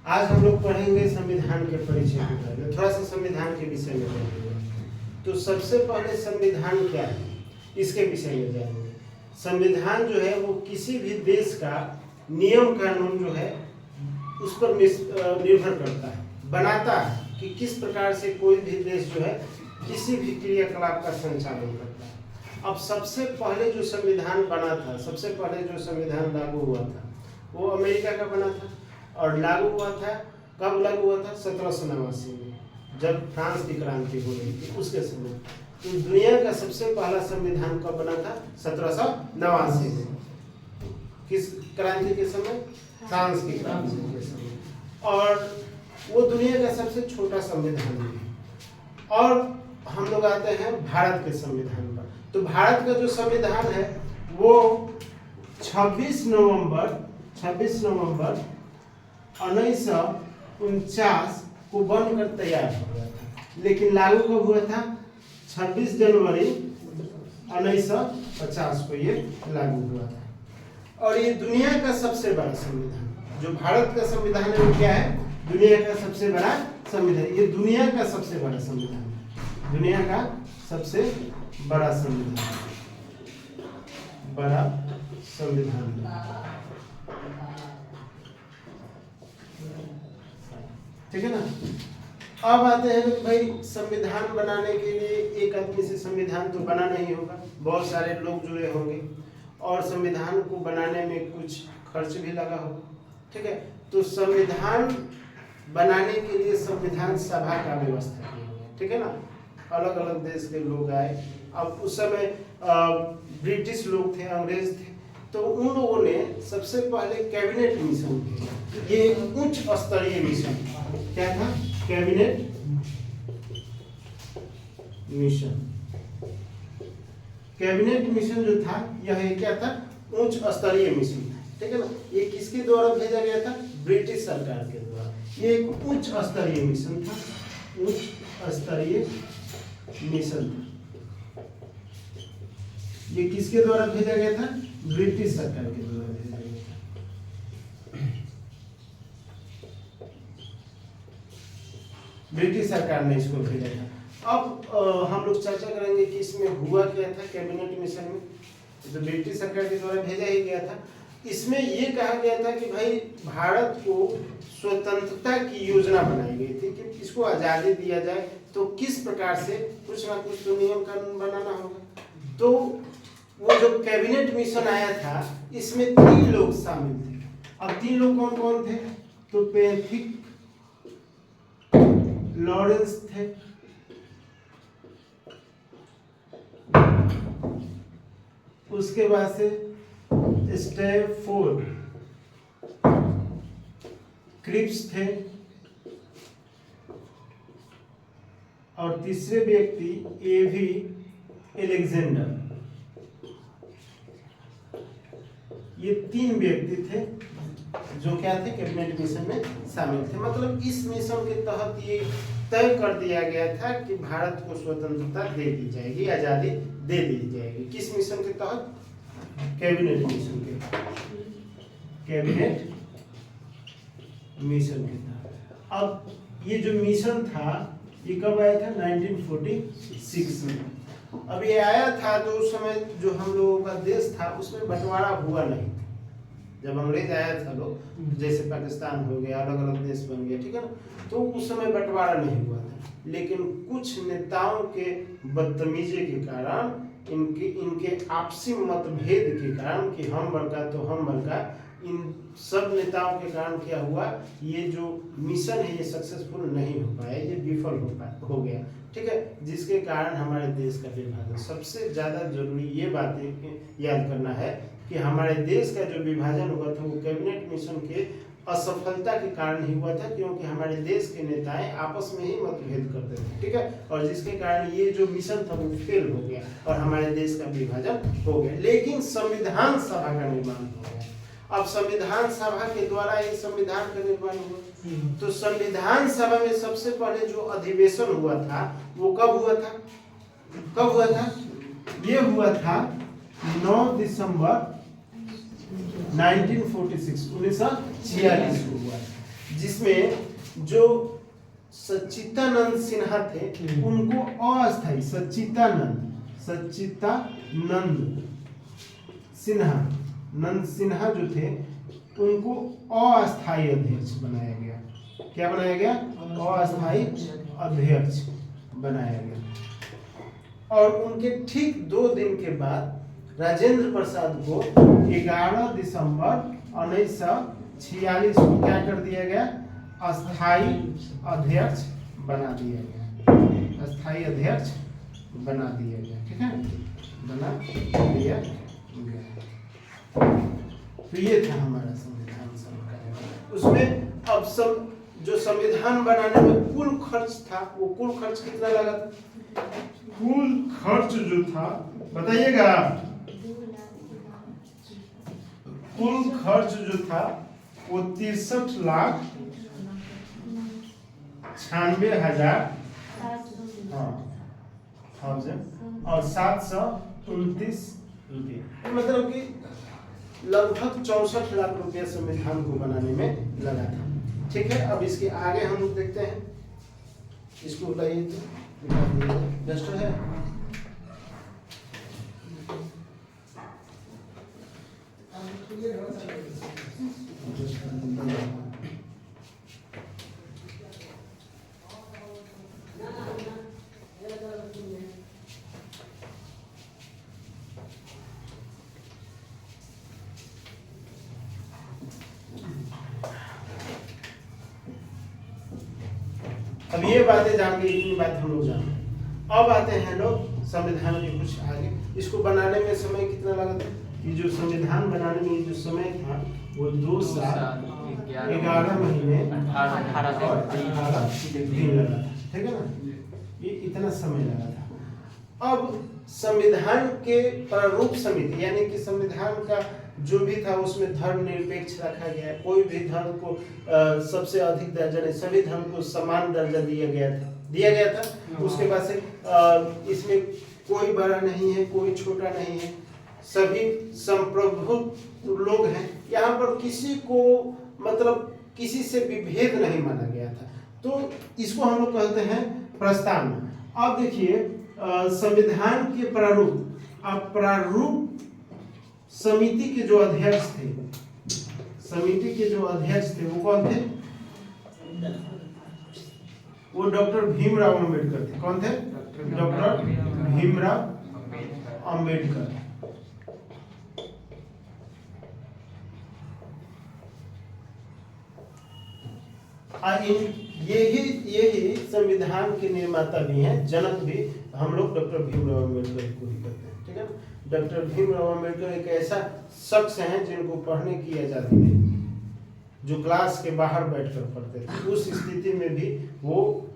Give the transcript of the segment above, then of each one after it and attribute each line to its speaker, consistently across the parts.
Speaker 1: आज हम लोग पढ़ेंगे संविधान के परिचय के बारे में, थोड़ा सा संविधान के विषय में जानेंगे। तो सबसे पहले संविधान क्या है इसके विषय में जानेंगे। संविधान जो है वो किसी भी देश का नियम कानून जो है उस पर निर्भर करता है, बनाता है कि किस प्रकार से कोई भी देश जो है किसी भी क्रियाकलाप का संचालन करता है। अब सबसे पहले जो संविधान बना था, सबसे पहले जो संविधान लागू हुआ था वो अमेरिका का बना था और लागू हुआ था, कब लागू हुआ था? 1789 में, जब फ्रांस की क्रांति हो रही थी उसके समय। तो दुनिया का सबसे पहला संविधान कब बना था? 1789 में। किस क्रांति के समय? फ्रांस की क्रांति के समय। और वो दुनिया का सबसे छोटा संविधान है। और हम लोग आते हैं भारत के संविधान पर। तो भारत का जो संविधान है वो 26 नवंबर 1949 को बनकर तैयार हो गया था, लेकिन लागू कब हुआ था? 26 जनवरी 1950 को ये लागू हुआ था। और ये दुनिया का सबसे बड़ा संविधान, जो भारत का संविधान है वो क्या है? दुनिया का सबसे बड़ा संविधान। ये दुनिया का सबसे बड़ा संविधान है, दुनिया का सबसे बड़ा संविधान, बड़ा संविधान। ठीक है ना। अब आते हैं कि भाई संविधान बनाने के लिए एक आदमी से संविधान तो बना नहीं होगा, बहुत सारे लोग जुड़े होंगे और संविधान को बनाने में कुछ खर्च भी लगा होगा। ठीक है, तो संविधान बनाने के लिए संविधान सभा का व्यवस्था की गई। ठीक है ना, अलग अलग देश के लोग आए। अब उस समय ब्रिटिश लोग थे, अंग्रेज थे, तो उन लोगों ने सबसे पहले कैबिनेट मिशन किया। ये उच्च स्तरीय मिशन क्या था? Cabinet mission. कैबिनेट मिशन जो था यह क्या था? उच्च स्तरीय मिशन था। ठीक है ना। ये किसके द्वारा भेजा गया था? ब्रिटिश सरकार के द्वारा। ये एक उच्च स्तरीय मिशन था, उच्च स्तरीय मिशन था। ये किसके द्वारा भेजा गया था? ब्रिटिश सरकार के द्वारा भेजा गया था। ब्रिटिश सरकार ने इसको भेजा था। अब हम लोग चर्चा करेंगे कि इसमें हुआ क्या था कैबिनेट मिशन में। तो ब्रिटिश सरकार के द्वारा भेजा ही गया था। इसमें ये कहा गया था कि भाई भारत को स्वतंत्रता की योजना बनाई गई थी कि इसको आज़ादी दिया जाए, तो किस प्रकार से कुछ ना कुछ तो नियम कानून बनाना होगा। तो वो जो कैबिनेट मिशन आया था इसमें 3 लोग शामिल थे। अब 3 लोग कौन कौन थे? तो पैथिक लॉरेंस थे, उसके बाद से स्टैफोर्ड क्रिप्स थे और तीसरे व्यक्ति एवी एलेक्जेंडर। ये 3 व्यक्ति थे जो क्या थे? कैबिनेट मिशन में शामिल थे। मतलब इस मिशन के तहत ये तय कर दिया गया था कि भारत को स्वतंत्रता दे दी जाएगी, आजादी दे दी जाएगी। किस मिशन के तहत? कैबिनेट मिशन के तहत। कैबिनेट मिशन के तहत। अब ये जो मिशन था ये कब आया था? 1946 में। अब ये आया था तो उस समय जो हम लोगों का देश था उसमें बंटवारा हुआ नहीं था। जब अंग्रेज आया था लोग, जैसे पाकिस्तान हो गया, अलग अलग देश बन गया, ठीक है ना, तो उस समय बंटवारा नहीं हुआ था। लेकिन कुछ नेताओं के बदतमीजी के कारण, इनके आपसी मतभेद के कारण कि हम बड़का तो हम बड़का, इन सब नेताओं के कारण क्या हुआ? ये जो मिशन है ये सक्सेसफुल नहीं हो पाया, ये विफल हो गया। ठीक है, जिसके कारण हमारे देश का विभाजन। सबसे ज़्यादा जरूरी ये बातें याद करना है कि हमारे देश का जो विभाजन हुआ था वो कैबिनेट मिशन के असफलता के कारण ही हुआ था, क्योंकि हमारे देश के नेताएं आपस में ही मतभेद करते थे। ठीक है, और जिसके कारण ये जो मिशन था वो फेल हो गया और हमारे देश का विभाजन हो गया। लेकिन संविधान सभा का निर्माण हो गया। अब संविधान सभा के द्वारा ये संविधान का निर्माण हुआ। तो संविधान सभा में सबसे पहले जो अधिवेशन हुआ था वो कब हुआ था? कब हुआ था? ये हुआ था 9 दिसंबर 1946 को हुआ। जिसमें जो सच्चिदानंद सिन्हा थे उनको अस्थायी सच्चिदानंद सिन्हा नंद सिन्हा जो थे उनको अस्थायी अध्यक्ष बनाया गया। क्या बनाया गया? अस्थायी अध्यक्ष बनाया गया। और उनके ठीक 2 दिन के बाद राजेंद्र प्रसाद को 11 दिसंबर 1946 को क्या कर दिया गया? अस्थायी अध्यक्ष बना दिया गया। अस्थायी अध्यक्ष बना दिया गया। ठीक है, बना दिया गया। तो ये था हमारा संविधान सभा। उसमें अब सब जो संविधान बनाने में कुल खर्च था, वो कुल खर्च कितना लगा था? कुल खर्च जो था बताइएगा। कुल खर्च जो था वो 63,96,000 और 729 रुपये, मतलब कि लगभग 64 लाख रुपया संविधान को बनाने में लगा था। ठीक है, अब इसके आगे हम लोग देखते हैं। इसको बताइए, डस्टर है? अब ये बातें जान के इतनी बात हम लोग जाने। अब आते हैं लोग संविधान के कुछ आगे। इसको बनाने में समय कितना लगा था? ये जो संविधान बनाने में जो समय था वो 2 साल 11 महीने 18 दिन लगा था। ठीक है ना, ये इतना समय लगा था। अब संविधान के प्रारूप समिति यानी कि संविधान का जो भी था उसमें धर्मनिरपेक्ष रखा गया है। कोई भी धर्म को सबसे अधिक दर्जा नहीं, सभी धर्म को समान दर्जा दिया गया था। उसके बाद से इसमें कोई बड़ा नहीं है, कोई छोटा नहीं है, सभी संप्रभु लोग हैं। यहाँ पर किसी को मतलब किसी से विभेद नहीं माना गया था। तो इसको हम लोग कहते हैं प्रस्तावना। अब देखिए संविधान के प्रारूप। अब प्रारूप समिति के जो अध्यक्ष थे, वो कौन थे? वो डॉक्टर भीमराव अंबेडकर थे। कौन थे? डॉक्टर भीमराव अंबेडकर। यही संविधान के निर्माता भी हैं, जनक भी हम लोग डॉक्टर भीमराव अंबेडकर को ही कहते हैं। ठीक है, डॉक्टर भीमराव अंबेडकर एक ऐसा शख्स हैं जिनको पढ़ने की आजादी नहीं, जो क्लास के बाहर बैठकर पढ़ते थे। उस स्थिति में भी वो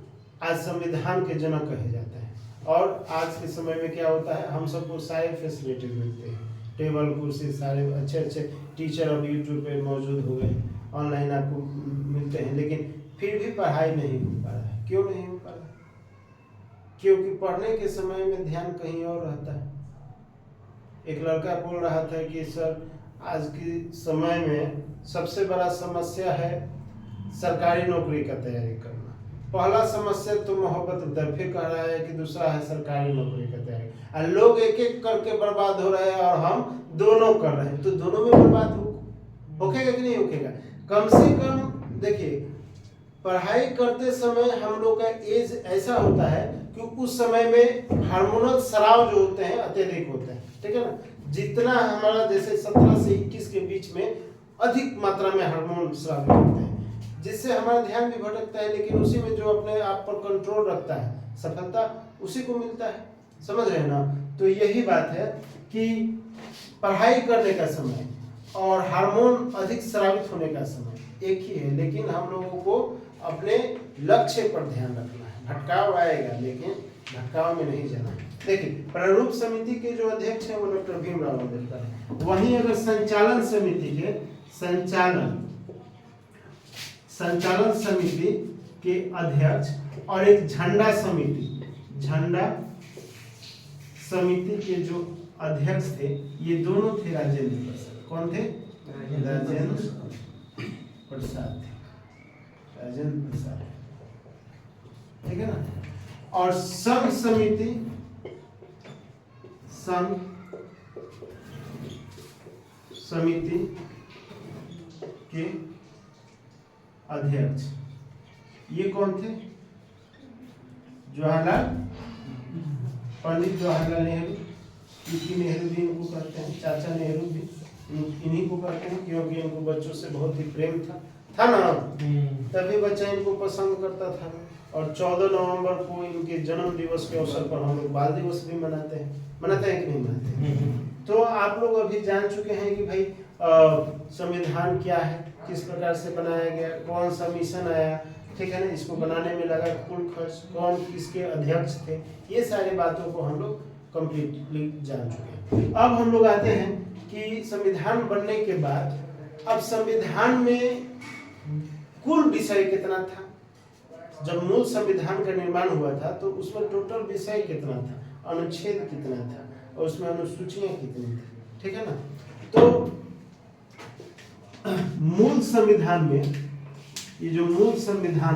Speaker 1: आज संविधान के जनक कहे जाते हैं। और आज के समय में क्या होता है, हम सबको सारे फैसिलिटी मिलते हैं, टेबल कुर्सी, सारे अच्छे टीचर अब यूट्यूब पे मौजूद हो गए, ऑनलाइन आपको मिलते हैं, लेकिन फिर भी पढ़ाई नहीं हो पा रहा है। क्यों नहीं हो पा रहा? क्योंकि पढ़ने के समय में ध्यान कहीं और रहता है। एक लड़का बोल रहा था कि सर आज के समय में सबसे बड़ा समस्या है सरकारी नौकरी का तैयारी करना। पहला समस्या तो मोहब्बत दर, फिर कह रहा है कि दूसरा है सरकारी नौकरी का तैयारी। और लोग एक एक करके बर्बाद हो रहे हैं और हम दोनों कर रहे हैं, तो दोनों में बर्बाद होकेगा कि नहीं होकेगा? कम से कम देखिए, पढ़ाई करते समय हम लोग का एज ऐसा होता है कि उस समय में हार्मोनल स्राव जो होते हैं अत्यधिक होते हैं। ठीक है ना, जितना हमारा जैसे 17 से 21 के बीच में अधिक मात्रा में हार्मोन स्राव होते हैं, जिससे हमारा ध्यान भी भटकता है, लेकिन उसी में जो अपने आप पर कंट्रोल रखता है, सफलता उसी को मिलता है। समझ रहे हैं ना? तो यही बात है कि पढ़ाई करने का समय और हार्मोन अधिक स्रावित होने का समय एक ही है, लेकिन हम लोगों को अपने लक्ष्य पर ध्यान रखना है। भटकाव आएगा लेकिन भटकाव में नहीं जाना है। देखिए, प्रारूप समिति के जो अध्यक्ष हैं वो डॉक्टर भीमराव अंबेडकर हैं। वहीं अगर संचालन समिति के संचालन समिति के अध्यक्ष और एक झंडा समिति के जो अध्यक्ष थे, ये दोनों थे राजेंद्र प्रसाद। कौन थे? राजेंद्र प्रसाद थे। राजेंद्र प्रसाद, ठीक है ना। और संघ समिति के अध्यक्ष ये कौन थे? पंडित जवाहरलाल नेहरू, पीपी नेहरू भी इनको कहते हैं, चाचा नेहरू भी इन्हीं को कहते हैं, क्योंकि इनको बच्चों से बहुत ही प्रेम था ना, तभी बच्चा इनको पसंद करता था। और 14 नवंबर को इनके जन्म दिवस के अवसर पर हम लोग बाल दिवस भी मनाते हैं कि नहीं मनाते? तो आप लोग अभी जान चुके हैं कि भाई संविधान क्या है, किस प्रकार से बनाया गया, कौन सा मिशन आया, ठीक है ना, इसको बनाने में लगा कुल खर्च, कौन किसके अध्यक्ष थे, ये सारी बातों को हम लोग कंप्लीटली जान चुके हैं। अब हम लोग आते हैं कि संविधान बनने के बाद अब संविधान में कुल विषय कितना था। जब मूल संविधान का निर्माण हुआ था तो उसमें टोटल विषय कितना था, अनुच्छेद कितना था, और उसमें अनुसूचियां कितनी थी, ठीक है ना। तो मूल संविधान में ये जो मूल संविधान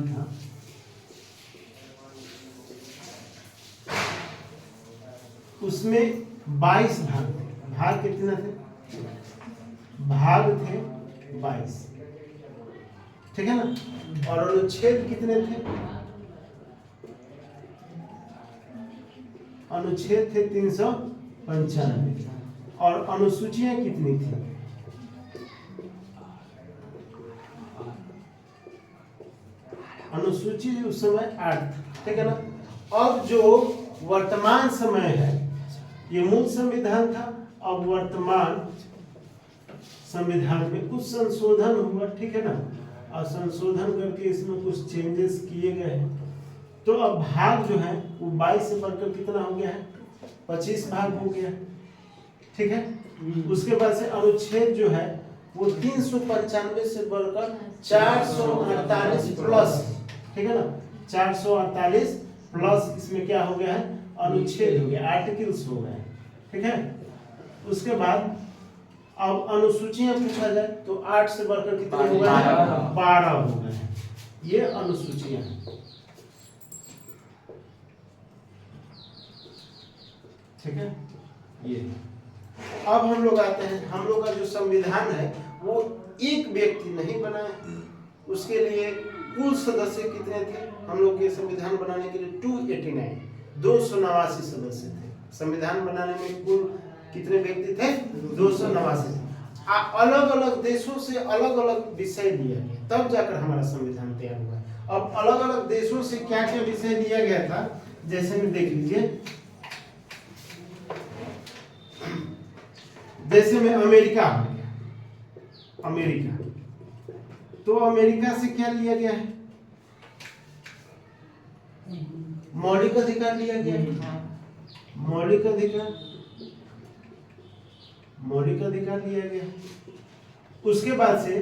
Speaker 1: था उसमें 22 भाग थे। भाग कितना थे? भाग थे 22, ठीक है ना। और अनुच्छेद कितने थे? अनुच्छेद थे 395। और अनुसूचियां कितनी थी? अनुसूची उस समय 8, ठीक है ना। अब जो वर्तमान समय है, ये मूल संविधान था, अब वर्तमान संविधान में कुछ संशोधन हुआ, ठीक है ना, और संशोधन करके इसमें कुछ चेंजेस किए गए हैं। तो अब भाग जो है वो 22 से बढ़कर कितना हो गया है? 25 भाग हो गया, ठीक है। उसके बाद से अनुच्छेद जो है वो 395 से बढ़कर 448 प्लस, ठीक है ना, 448 प्लस इसमें क्या हो गया है? अनुच्छेद हो गया, आर्टिकल्स हो गए, ठीक है। उसके बाद अब अनुसूचियां पूछा जाए तो 8 से बढ़कर कितने हो गए? 12 हो गए हैं। ये अनुसूचियां हैं, ठीक है। ये अब हम लोग आते हैं, हम लोग का जो संविधान है वो एक व्यक्ति नहीं बना है, उसके लिए कुल सदस्य कितने थे? हम लोग के संविधान बनाने के लिए 289 सदस्य थे। संविधान बनाने में कुल कितने व्यक्ति थे? 289। अलग अलग देशों से अलग अलग विषय दिया गया, तब जाकर हमारा संविधान तैयार हुआ। अब अलग अलग देशों से क्या क्या विषय दिया गया था, जैसे में देख लीजिए, जैसे में अमेरिका हो गया, अमेरिका, तो अमेरिका से क्या लिया गया है? मौलिक अधिकार लिया गया है, मौलिक अधिकार लिया गया। उसके बाद से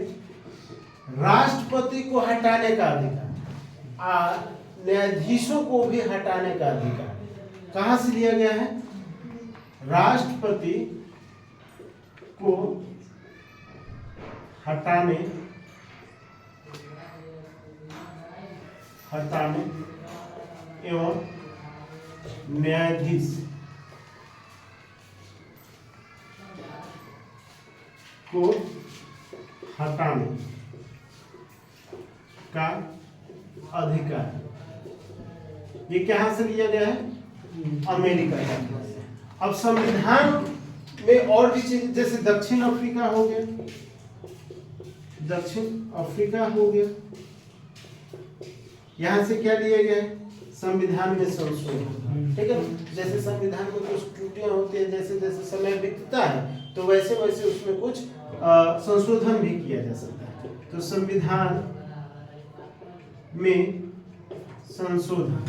Speaker 1: राष्ट्रपति को हटाने का अधिकार, न्यायाधीशों को भी हटाने का अधिकार कहां से लिया गया है? राष्ट्रपति को हटाने एवं न्यायाधीश को हटाने का अधिकार, ये कहां से लिया गया है? अमेरिका का। अब संविधान में और भी चीज, जैसे दक्षिण अफ्रीका हो गया, यहां से क्या लिया गया है? संविधान में संशोधन, ठीक है। जैसे संविधान में कुछ त्रुटियां होती है, जैसे जैसे समय बीतता है तो वैसे वैसे उसमें कुछ संशोधन भी किया जा सकता है। तो संविधान में संशोधन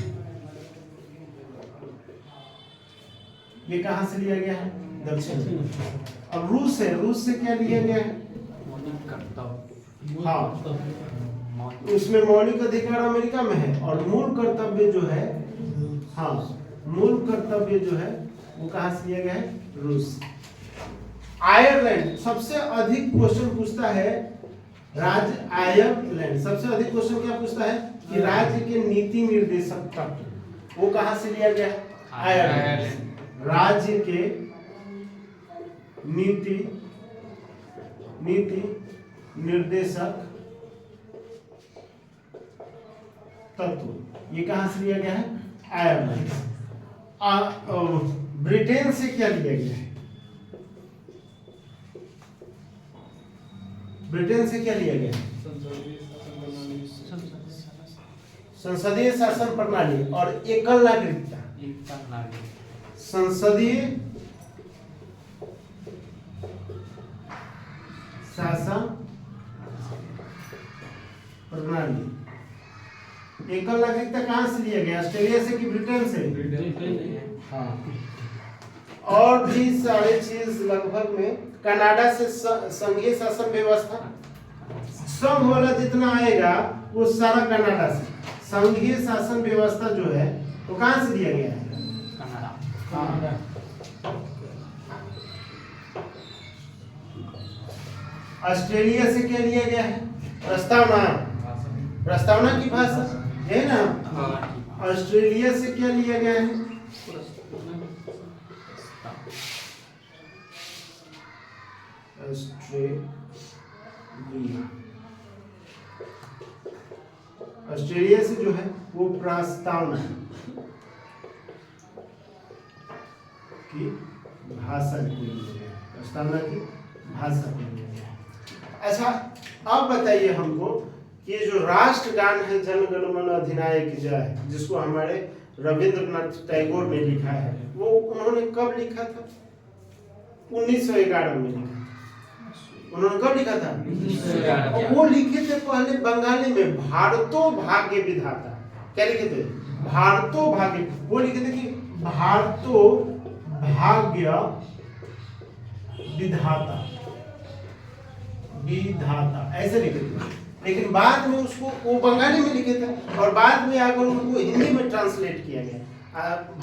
Speaker 1: ये कहां से लिया गया है? दक्षिण। अब रूस है, रूस से क्या लिया गया है? हाँ, उसमें मौलिक अधिकार अमेरिका में है, और मूल कर्तव्य जो है, हाँ, मूल कर्तव्य जो है वो कहां से लिया गया है? रूस। आयरलैंड सबसे अधिक क्वेश्चन पूछता है, राज्य आयरलैंड सबसे अधिक क्वेश्चन क्या पूछता है कि राज्य के नीति निर्देशक तत्व वो कहां से लिया गया है? आयरलैंड। राज्य के नीति निर्देशक तत्व ये कहां से लिया गया है? आयरलैंड। ब्रिटेन से क्या लिया गया है? ब्रिटेन से क्या लिया गया है? संसदीय शासन प्रणाली और एकल नागरिकता। संसदीय शासन प्रणाली, एकल नागरिकता कहां से लिया गया? ऑस्ट्रेलिया से कि ब्रिटेन से? हाँ। और भी सारे चीज लगभग में कनाडा से संघीय शासन व्यवस्था, संघ वाला जितना आएगा वो सारा कनाडा से। संघीय शासन व्यवस्था जो है वो कहां से दिया गया है? कनाडा। ऑस्ट्रेलिया से क्या लिया गया है? प्रस्तावना, प्रस्तावना की भाषा है ना। ऑस्ट्रेलिया से क्या लिया गया है? ऑस्ट्रेलिया से जो है वो प्रस्तावना की भाषा को लिया गया, प्रस्तावना की भाषा को लिया गया। अच्छा, अब बताइए हमको कि ये जो राष्ट्रगान है जन गण मन अधिनायक जय, जिसको हमारे रविंद्रनाथ टैगोर ने लिखा है, वो उन्होंने कब लिखा था? 1911 में लिखा। उन्होंने कब लिखा था? 1911। और वो लिखे थे पहले बंगाली में, भारतो भाग्य विधाता। क्या लिखे थे? भारतो भाग्य। वो लिखे थे कि भारतो भाग्य विधाता, विधाता ऐसे लिखे थे। लेकिन बाद में उसको वो बंगाली में लिखे थे और बाद में आकर उनको हिंदी में ट्रांसलेट किया गया।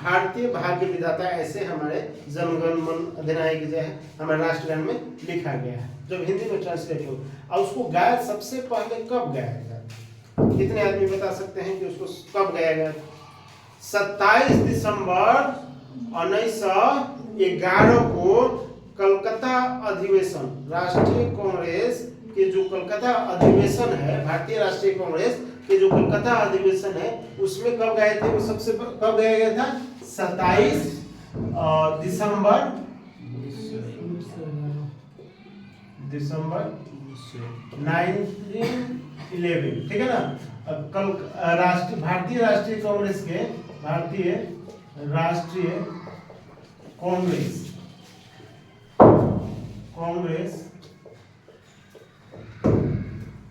Speaker 1: भारतीय भाग्य विधाता ऐसे हमारे जनगण मन अधिनायक जय है हमारे राष्ट्रगान में लिखा गया है, जब हिंदी में ट्रांसलेट हो। और उसको गाया सबसे पहले कब गाया गया? कितने आदमी बता सकते हैं कि उसको कब गाया गया? 27 दिसंबर 1911 को कलकत्ता अधिवेशन, राष्ट्रीय कांग्रेस के जो कलकत्ता अधिवेशन है, भारतीय राष्ट्रीय कांग्रेस के जो कलकत्ता अधिवेशन है, उसमें कब गए थे? वो सबसे कब गया गया था? 27 दिसंबर 1911, ठीक है ना। कल भारतीय राष्ट्रीय कांग्रेस के, भारतीय राष्ट्रीय कांग्रेस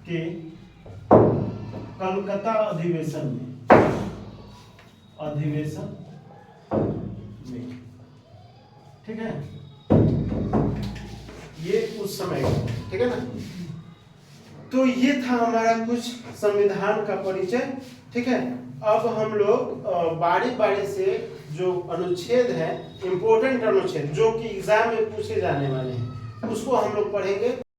Speaker 1: के कलकत्ता अधिवेशन में, ठीक है, ये उस समय का, ठीक है ना। तो ये था हमारा कुछ संविधान का परिचय, ठीक है। अब हम लोग बारी बारी से जो अनुच्छेद है, इंपॉर्टेंट अनुच्छेद जो कि एग्जाम में पूछे जाने वाले हैं, उसको हम लोग पढ़ेंगे।